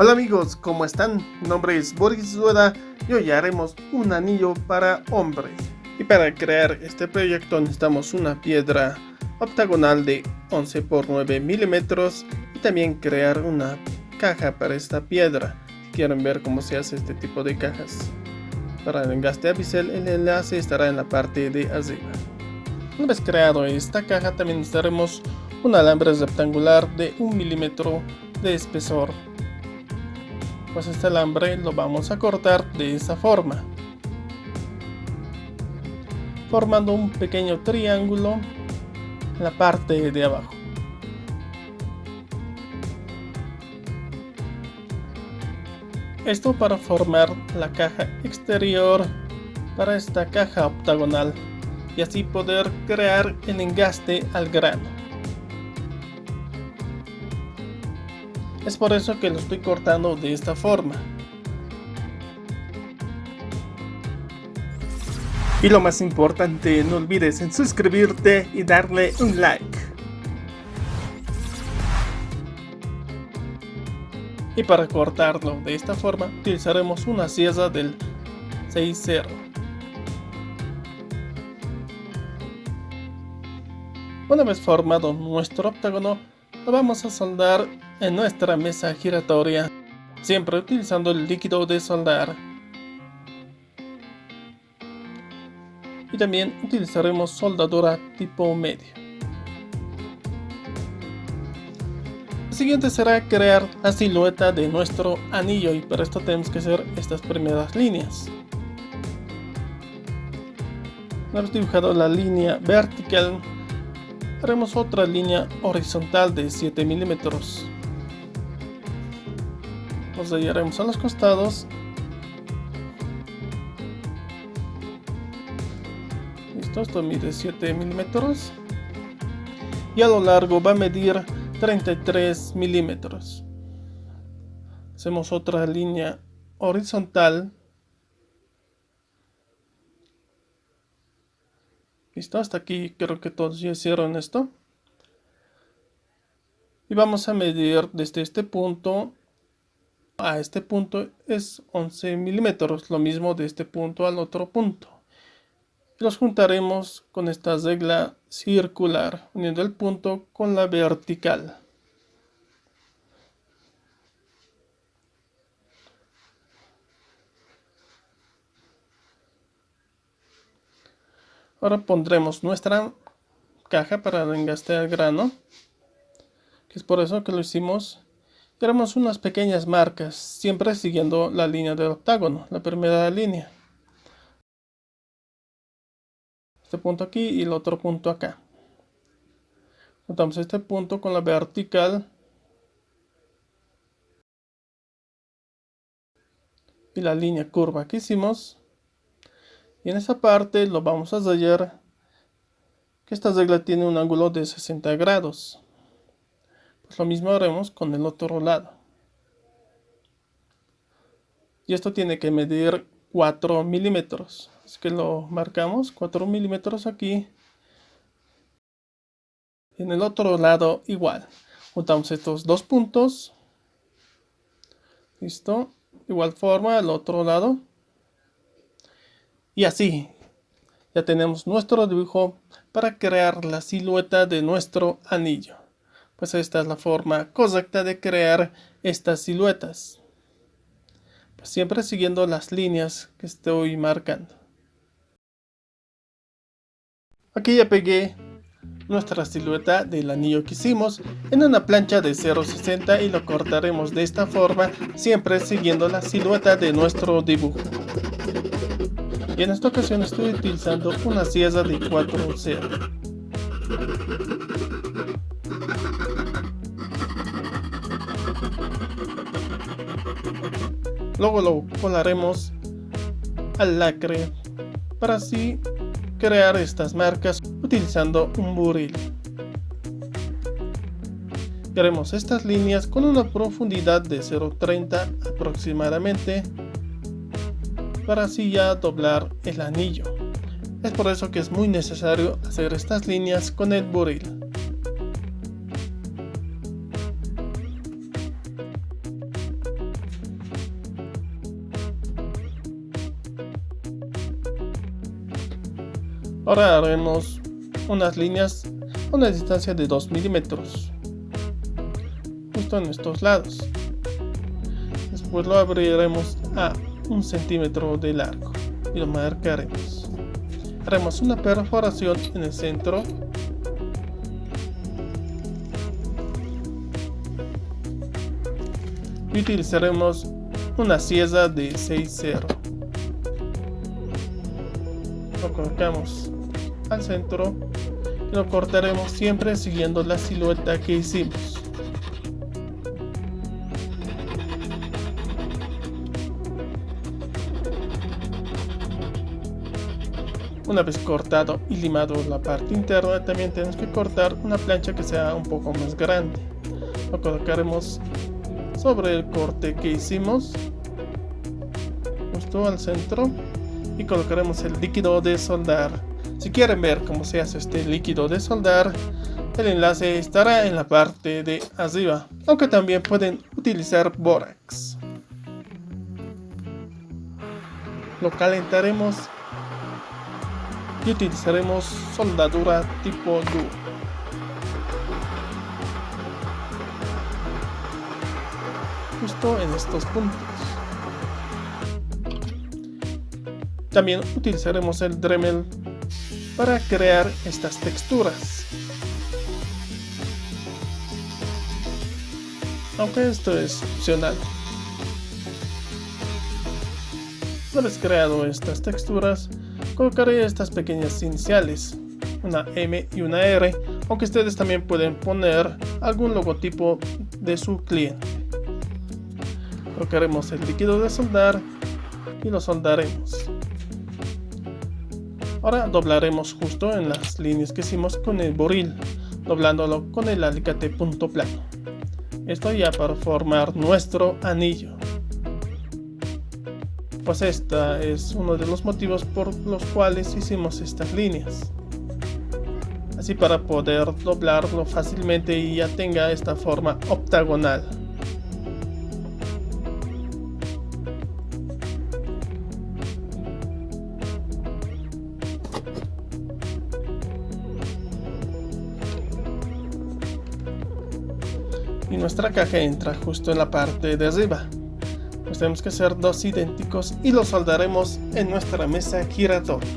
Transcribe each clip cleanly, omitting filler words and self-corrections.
Hola amigos, ¿cómo están? Mi nombre es Boris Rueda y hoy haremos un anillo para hombres. Y para crear este proyecto necesitamos una piedra octagonal de 11 por 9 milímetros y también crear una caja para esta piedra. Si quieren ver cómo se hace este tipo de cajas para el engaste a bisel, el enlace estará en la parte de arriba. Una vez creado esta caja también necesitaremos un alambre rectangular de 1 milímetro de espesor. Pues este alambre lo vamos a cortar de esta forma, formando un pequeño triángulo en la parte de abajo. Esto para formar la caja exterior para esta caja octagonal y así poder crear el engaste al grano. Es por eso que lo estoy cortando de esta forma. Y lo más importante, no olvides en suscribirte y darle un like. Y para cortarlo de esta forma utilizaremos una sierra del 6-0. Una vez formado nuestro octágono, lo vamos a soldar en nuestra mesa giratoria, siempre utilizando el líquido de soldar. Y también utilizaremos soldadura tipo medio. Lo siguiente será crear la silueta de nuestro anillo y para esto tenemos que hacer estas primeras líneas. Una vez dibujado la línea vertical, haremos otra línea horizontal de 7 milímetros. Nos hallaremos a los costados. Listo, esto mide 7 milímetros. Y a lo largo va a medir 33 milímetros. Hacemos otra línea horizontal. Listo, hasta aquí creo que todos ya hicieron esto. Y vamos a medir desde este punto a este punto es 11 milímetros, lo mismo de este punto al otro punto. Y los juntaremos con esta regla circular, uniendo el punto con la vertical. Ahora pondremos nuestra caja para engastar el grano, que es por eso que lo hicimos. Y haremos unas pequeñas marcas, siempre siguiendo la línea del octágono, la primera línea. Este punto aquí y el otro punto acá. Juntamos este punto con la vertical y la línea curva que hicimos. Y en esta parte lo vamos a sellar, que esta regla tiene un ángulo de 60 grados. Pues lo mismo haremos con el otro lado. Y esto tiene que medir 4 milímetros. Así que lo marcamos 4 milímetros aquí. Y en el otro lado igual. Juntamos estos dos puntos. Listo. Igual forma al otro lado. Y así ya tenemos nuestro dibujo para crear la silueta de nuestro anillo. Pues esta es la forma correcta de crear estas siluetas. Pues siempre siguiendo las líneas que estoy marcando. Aquí ya pegué nuestra silueta del anillo que hicimos en una plancha de 0.60 y lo cortaremos de esta forma, siempre siguiendo la silueta de nuestro dibujo. Y en esta ocasión estoy utilizando una sierra de 4-0. Luego lo colaremos al lacre para así crear estas marcas utilizando un buril. Y haremos estas líneas con una profundidad de 0.30 aproximadamente para así ya doblar el anillo. Es por eso que es muy necesario hacer estas líneas con el buril. Ahora haremos unas líneas a una distancia de 2 milímetros justo en estos lados. Después lo abriremos a 1 centímetro de largo y lo marcaremos. Haremos una perforación en el centro y utilizaremos una sierra de 6/0. Lo colocamos al centro y lo cortaremos siempre siguiendo la silueta que hicimos. Una vez cortado y limado la parte interna, también tenemos que cortar una plancha que sea un poco más grande. Lo colocaremos sobre el corte que hicimos justo al centro y colocaremos el líquido de soldar. Si quieren ver cómo se hace este líquido de soldar, el enlace estará en la parte de arriba, aunque también pueden utilizar bórax. Lo calentaremos y utilizaremos soldadura tipo duro. Justo en estos puntos. También utilizaremos el Dremel para crear estas texturas. Aunque esto es opcional. Una vez creado estas texturas, colocaré estas pequeñas iniciales, una M y una R, aunque ustedes también pueden poner algún logotipo de su cliente. Colocaremos el líquido de soldar y lo soldaremos. Ahora doblaremos justo en las líneas que hicimos con el buril, doblándolo con el alicate punto plano. Esto ya para formar nuestro anillo. Pues este es uno de los motivos por los cuales hicimos estas líneas. Así para poder doblarlo fácilmente y ya tenga esta forma octagonal. Y nuestra caja entra justo en la parte de arriba. Pues tenemos que hacer dos idénticos y los soldaremos en nuestra mesa giratoria.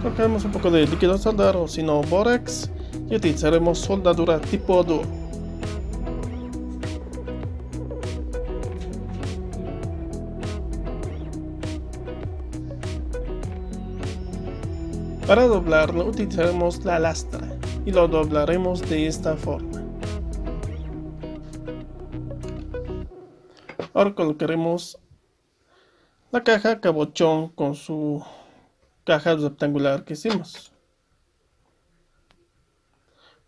Colocaremos un poco de líquido de soldar o si no bórax y utilizaremos soldadura tipo duro. Para doblarlo utilizaremos la lastra y lo doblaremos de esta forma. Ahora colocaremos la caja cabochón con su caja rectangular que hicimos.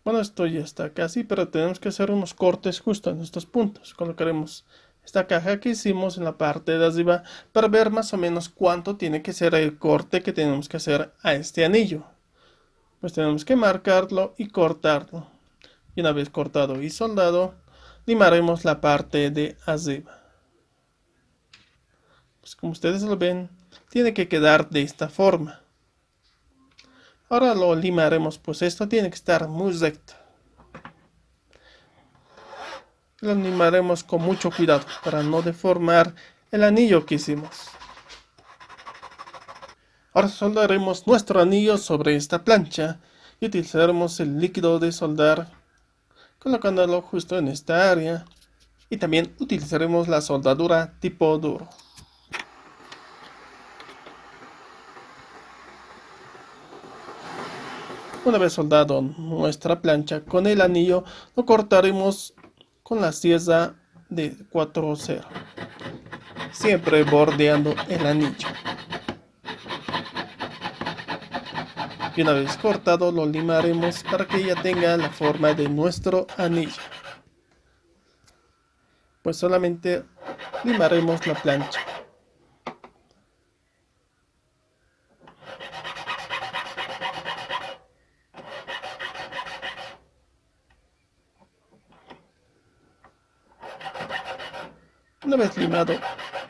Bueno, esto ya está casi, pero tenemos que hacer unos cortes justo en estos puntos. Colocaremos esta caja que hicimos en la parte de arriba para ver más o menos cuánto tiene que ser el corte que tenemos que hacer a este anillo. Pues tenemos que marcarlo y cortarlo. Y una vez cortado y soldado, limaremos la parte de arriba. Pues como ustedes lo ven, tiene que quedar de esta forma. Ahora lo limaremos, pues esto tiene que estar muy recto. Lo limaremos con mucho cuidado para no deformar el anillo que hicimos. Ahora soldaremos nuestro anillo sobre esta plancha y utilizaremos el líquido de soldar colocándolo justo en esta área y también utilizaremos la soldadura tipo duro. Una vez soldado nuestra plancha con el anillo, lo cortaremos con la sierra de 4/0, siempre bordeando el anillo. Y una vez cortado lo limaremos para que ya tenga la forma de nuestro anillo. Pues solamente limaremos la plancha. Una vez limado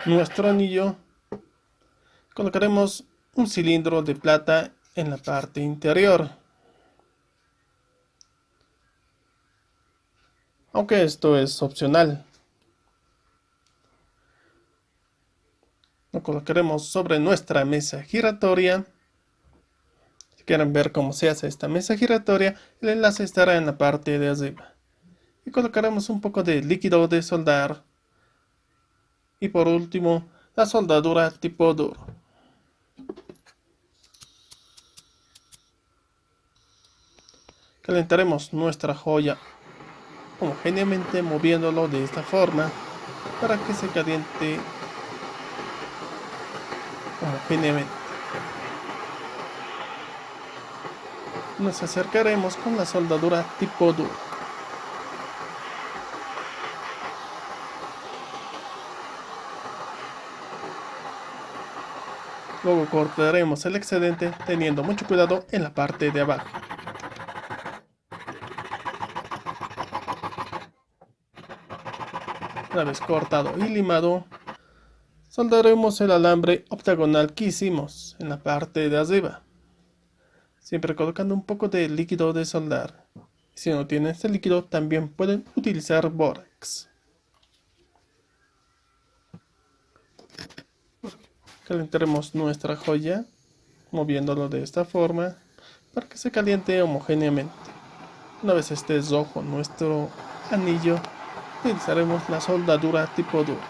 nuestro anillo, colocaremos un cilindro de plata en la parte interior. Aunque esto es opcional. Lo colocaremos sobre nuestra mesa giratoria. Si quieren ver cómo se hace esta mesa giratoria, el enlace estará en la parte de arriba. Y colocaremos un poco de líquido de soldar. Y por último, la soldadura tipo duro. Calentaremos nuestra joya homogéneamente moviéndolo de esta forma para que se caliente homogéneamente. Nos acercaremos con la soldadura tipo duro. Luego cortaremos el excedente teniendo mucho cuidado en la parte de abajo. Una vez cortado y limado, soldaremos el alambre octagonal que hicimos en la parte de arriba, siempre colocando un poco de líquido de soldar. Si no tienen este líquido, también pueden utilizar bórax. Calentaremos nuestra joya moviéndolo de esta forma para que se caliente homogéneamente. Una vez esté rojo nuestro anillo, utilizaremos la soldadura tipo duro.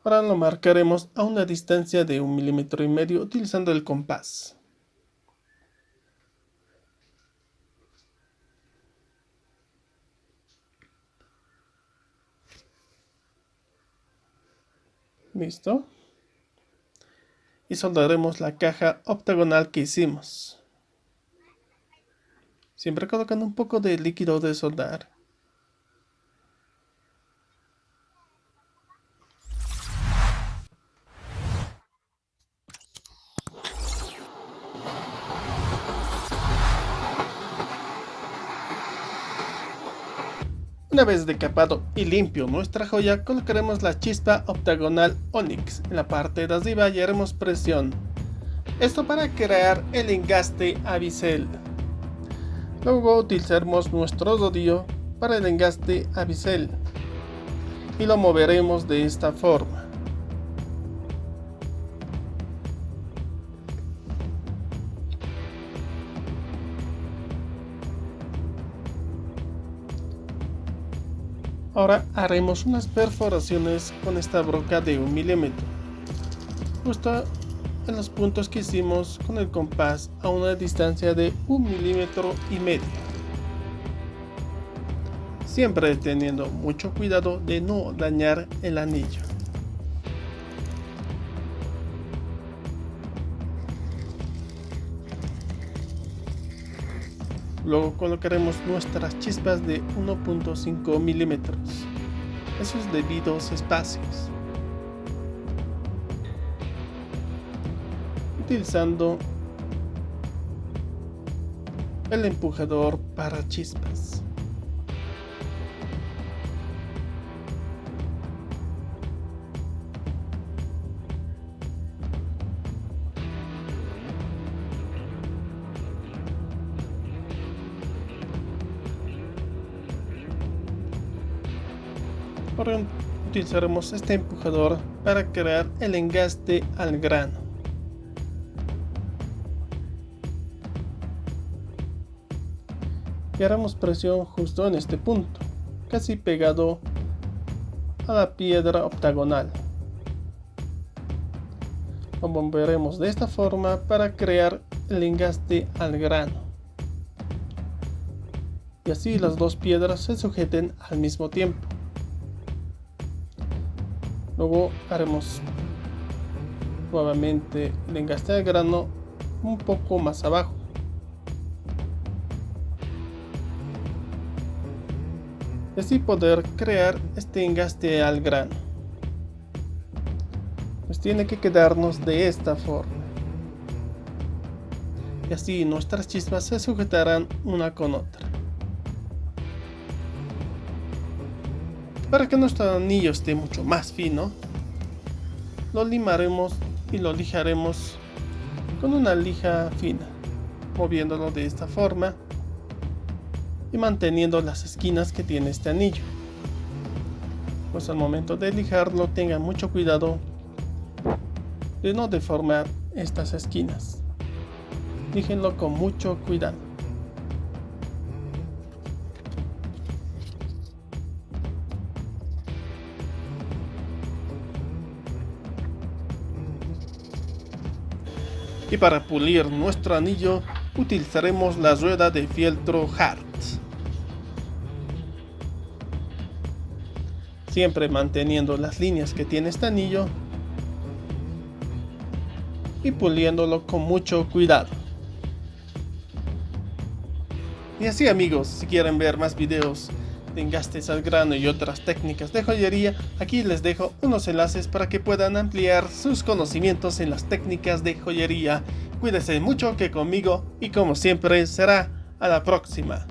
Ahora lo marcaremos a una distancia de 1,5 mm utilizando el compás. Listo. Y soldaremos la caja octagonal que hicimos, siempre colocando un poco de líquido de soldar. Una vez decapado y limpio nuestra joya, colocaremos la chispa octagonal Onyx en la parte de arriba y haremos presión. Esto para crear el engaste a bisel. Luego utilizaremos nuestro rodillo para el engaste a bisel y lo moveremos de esta forma. Ahora haremos unas perforaciones con esta broca de 1 milímetro, justo en los puntos que hicimos con el compás a una distancia de 1,5 mm, siempre teniendo mucho cuidado de no dañar el anillo. Luego colocaremos nuestras chispas de 1,5 milímetros en sus debidos espacios, utilizando el empujador para chispas. Ahora utilizaremos este empujador para crear el engaste al grano. Y haremos presión justo en este punto, casi pegado a la piedra octagonal. Lo moveremos de esta forma para crear el engaste al grano. Y así las dos piedras se sujeten al mismo tiempo. Luego haremos nuevamente el engaste al grano un poco más abajo. Y así poder crear este engaste al grano. Pues tiene que quedarnos de esta forma. Y así nuestras chispas se sujetarán una con otra. Para que nuestro anillo esté mucho más fino, lo limaremos y lo lijaremos con una lija fina, moviéndolo de esta forma y manteniendo las esquinas que tiene este anillo. Pues al momento de lijarlo tengan mucho cuidado de no deformar estas esquinas. Líjenlo con mucho cuidado. Y para pulir nuestro anillo utilizaremos la rueda de fieltro Hart. Siempre manteniendo las líneas que tiene este anillo y puliéndolo con mucho cuidado. Y así, amigos, si quieren ver más videos de engastes al grano y otras técnicas de joyería, aquí les dejo unos enlaces para que puedan ampliar sus conocimientos en las técnicas de joyería. Cuídense mucho, que conmigo y como siempre será a la próxima.